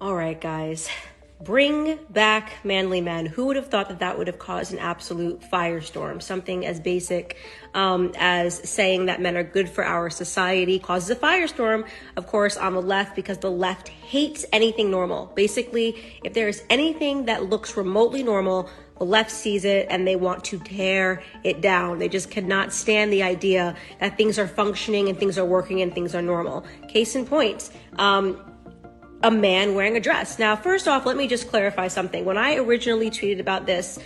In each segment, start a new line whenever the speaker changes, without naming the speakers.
All right, guys, bring back manly men. Who would have thought that that would have caused an absolute firestorm? Something as basic as saying that men are good for our society causes a firestorm, of course, on the left, because the left hates anything normal. Basically, if there is anything that looks remotely normal, the left sees it and they want to tear it down. They just cannot stand the idea that things are functioning and things are working and things are normal. Case in point, a man wearing a dress. Now, first off, let me just clarify something. When I originally tweeted about this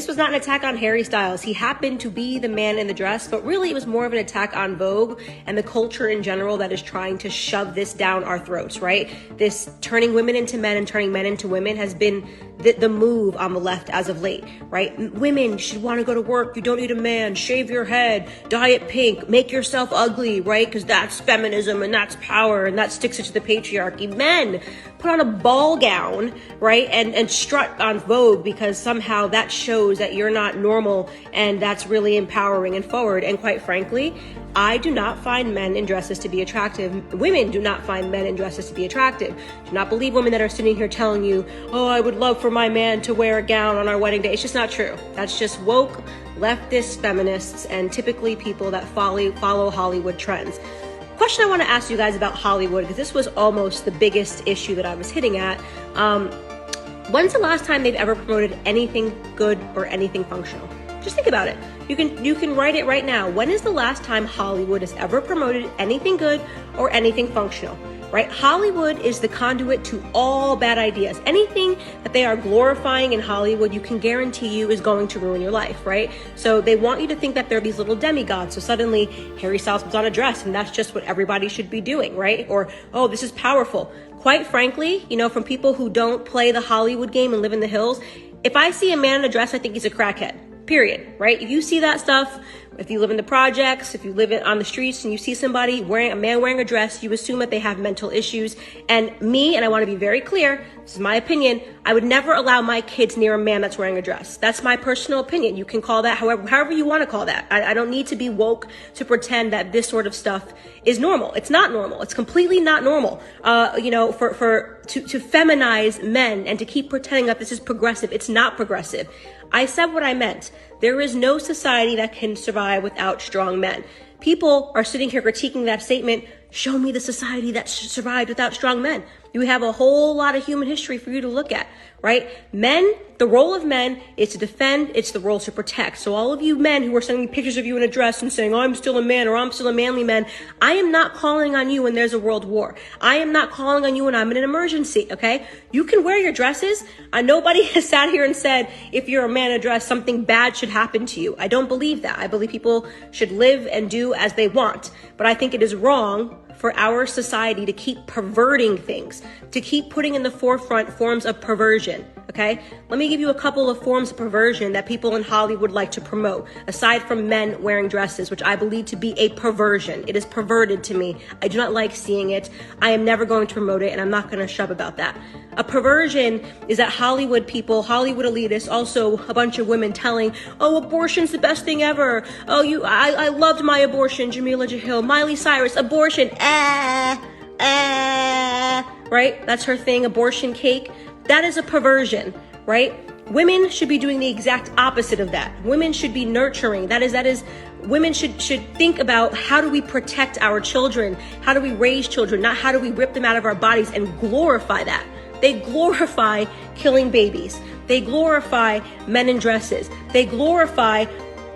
was not an attack on Harry Styles. He happened to be the man in the dress, but really it was more of an attack on Vogue and the culture in general that is trying to shove this down our throats, right? This turning women into men and turning men into women has been the move on the left as of late, right? Women should want to go to work. You don't need a man. Shave your head, dye it pink, make yourself ugly, right? Because that's feminism and that's power and that sticks it to the patriarchy. Men, put on a ball gown, right? And strut on Vogue because somehow that shows that you're not normal and that's really empowering and forward. And quite frankly, I do not find men in dresses to be attractive. Women do not find men in dresses to be attractive. Do not believe women that are sitting here telling you, oh, I would love for my man to wear a gown on our wedding day. It's just not true. That's just woke, leftist feminists and typically people that follow Hollywood trends. Question I want to ask you guys about Hollywood, because this was almost the biggest issue that I was hitting at. When's the last time they've ever promoted anything good or anything functional? Just think about it. You can write it right now. When is the last time Hollywood has ever promoted anything good or anything functional, right? Hollywood is the conduit to all bad ideas. Anything that they are glorifying in Hollywood, you can guarantee you is going to ruin your life, right? So they want you to think that they're these little demigods. So suddenly Harry Styles puts on a dress and that's just what everybody should be doing, right? Or, oh, this is powerful. Quite frankly, from people who don't play the Hollywood game and live in the hills, if I see a man in a dress, I think he's a crackhead. Period, right? If you see that stuff, if you live in the projects, if you live on the streets and you see somebody wearing a dress, you assume that they have mental issues. And I want to be very clear, this is my opinion, I would never allow my kids near a man that's wearing a dress. That's my personal opinion. You can call that however you want to call that. I don't need to be woke to pretend that this sort of stuff is normal. It's not normal. It's completely not normal. To feminize men and to keep pretending that this is progressive. It's not progressive. I said what I meant. There is no society that can survive without strong men. People are sitting here critiquing that statement. Show me the society that survived without strong men. You have a whole lot of human history for you to look at, right? Men, the role of men is to defend. It's the role to protect. So all of you men who are sending me pictures of you in a dress and saying, oh, I'm still a man or I'm still a manly man, I am not calling on you when there's a world war. I am not calling on you when I'm in an emergency, okay? You can wear your dresses. Nobody has sat here and said, if you're a man in a dress, something bad should happen to you. I don't believe that. I believe people should live and do as they want. But I think it is wrong for our society to keep perverting things, to keep putting in the forefront forms of perversion, okay? Let me give you a couple of forms of perversion that people in Hollywood like to promote, aside from men wearing dresses, which I believe to be a perversion. It is perverted to me. I do not like seeing it. I am never going to promote it, and I'm not going to shove about that. A perversion is that Hollywood people, Hollywood elitists, also a bunch of women telling, oh, abortion's the best thing ever. Oh, I loved my abortion, Jamila Jahil. Miley Cyrus, abortion, right? That's her thing, abortion cake. That is a perversion, right? Women should be doing the exact opposite of that. Women should be nurturing. That is, women should think about how do we protect our children? How do we raise children? Not how do we rip them out of our bodies and glorify that. They glorify killing babies. They glorify men in dresses. They glorify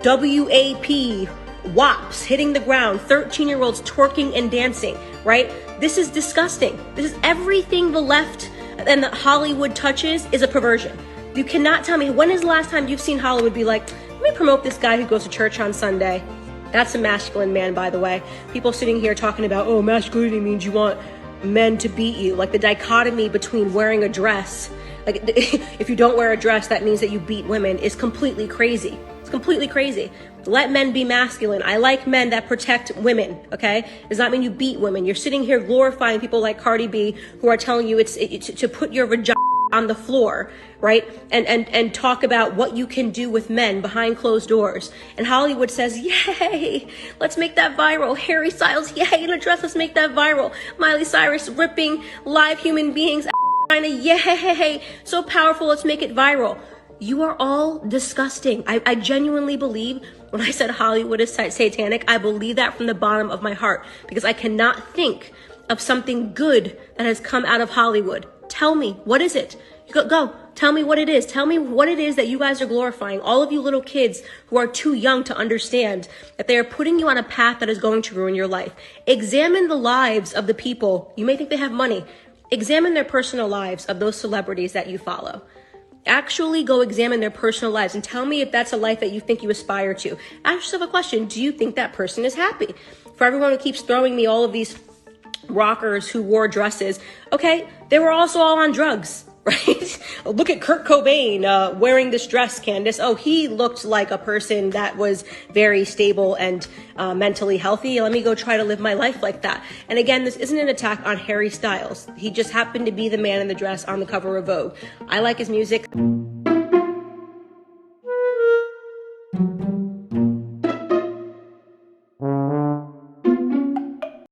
WAP, WAPs, hitting the ground, 13-year-olds twerking and dancing, right? This is disgusting. This is everything the left and the Hollywood touches is a perversion. You cannot tell me, when is the last time you've seen Hollywood be like, let me promote this guy who goes to church on Sunday. That's a masculine man, by the way. People sitting here talking about, oh, masculinity means you want men to beat you. Like the dichotomy between wearing a dress, like if you don't wear a dress, that means that you beat women, is completely crazy. It's completely crazy. Let men be masculine. I like men that protect women, okay? Does not mean you beat women. You're sitting here glorifying people like Cardi B who are telling you it's to put your vagina on the floor, right? And talk about what you can do with men behind closed doors. And Hollywood says, yay, let's make that viral. Harry Styles, yay, in a dress, let's make that viral. Miley Cyrus ripping live human beings China, yay, so powerful, let's make it viral. You are all disgusting. I genuinely believe when I said Hollywood is satanic, I believe that from the bottom of my heart, because I cannot think of something good that has come out of Hollywood. Tell me, what is it? Go, tell me what it is. Tell me what it is that you guys are glorifying. All of you little kids who are too young to understand that they are putting you on a path that is going to ruin your life. Examine the lives of the people. You may think they have money. Examine their personal lives of those celebrities that you follow. Actually go examine their personal lives and tell me if that's a life that you think you aspire to. Ask yourself a question. Do you think that person is happy? For everyone who keeps throwing me all of these rockers who wore dresses, okay, they were also all on drugs, right? Look at Kurt Cobain wearing this dress, Candace. Oh, he looked like a person that was very stable and mentally healthy. Let me go try to live my life like that. And again, this isn't an attack on Harry Styles. He just happened to be the man in the dress on the cover of Vogue. I like his music.